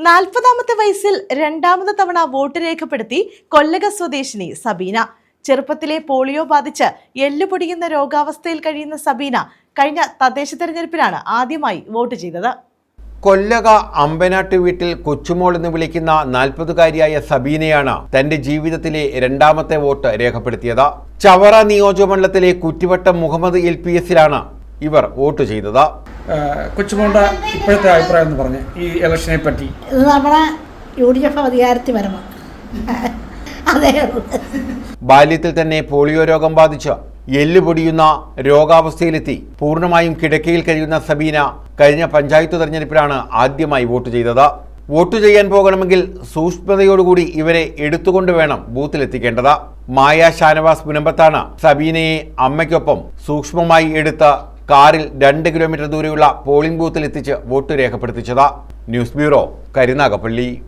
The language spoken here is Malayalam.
40ാമത്തെ വയസ്സിൽ രണ്ടാമത് തവണ വോട്ട് രേഖപ്പെടുത്തി കൊല്ലക സ്വദേശിനി സബീന. ചെറുപ്പത്തിലെ പോളിയോ ബാധിച്ച് എല്ലുപൊടിയുന്ന രോഗാവസ്ഥയിൽ കഴിയുന്ന സബീന കഴിഞ്ഞ തദ്ദേശ തെരഞ്ഞെടുപ്പിലാണ് ആദ്യമായി വോട്ട് ചെയ്തത്. കൊല്ലക അമ്പനാട്ട് വീട്ടിൽ കൊച്ചുമോൾ എന്ന് വിളിക്കുന്ന 40കാരിയായ സബീനയാണ് തന്റെ ജീവിതത്തിലെ രണ്ടാമത്തെ വോട്ട് രേഖപ്പെടുത്തിയത്. ചവറ നിയോജകമണ്ഡലത്തിലെ കുറ്റിവട്ടം മുഹമ്മദ് LPSലാണ് ഇവർ വോട്ട് ചെയ്തത്. കൊച്ചുമോളുടെ ഇപ്പോഴത്തെ അഭിപ്രായം എന്ന് പറഞ്ഞ് ഈ ഇലക്ഷനെ പറ്റി. ഇത് നമ്മുടെ UDF അധികാരത്തിൽ വരണം. അതേ ബാല്യത്തിൽ തന്നെ പോളിയോ രോഗം ബാധിച്ച് എല്ലുപൊടിയുന്ന രോഗാവസ്ഥയിലെത്തി പൂർണ്ണമായും കിടക്കയിൽ കഴിയുന്ന സബീന കഴിഞ്ഞ പഞ്ചായത്ത് തെരഞ്ഞെടുപ്പിലാണ് ആദ്യമായി വോട്ട് ചെയ്തത്. വോട്ട് ചെയ്യാൻ പോകണമെങ്കിൽ സൂക്ഷ്മതയോടുകൂടി ഇവരെ എടുത്തുകൊണ്ട് വേണം ബൂത്തിലെത്തിക്കേണ്ടത്. മായ ഷാനവാസ് മുനമ്പത്താണ് സബീനയെ അമ്മയ്ക്കൊപ്പം സൂക്ഷ്മമായി എടുത്ത് കാറിൽ 2 കിലോമീറ്റർ ദൂരെയുള്ള പോളിംഗ് ബൂത്തിൽ എത്തിച്ച് വോട്ട് രേഖപ്പെടുത്തിച്ചത്. News bureau, Karunagappally.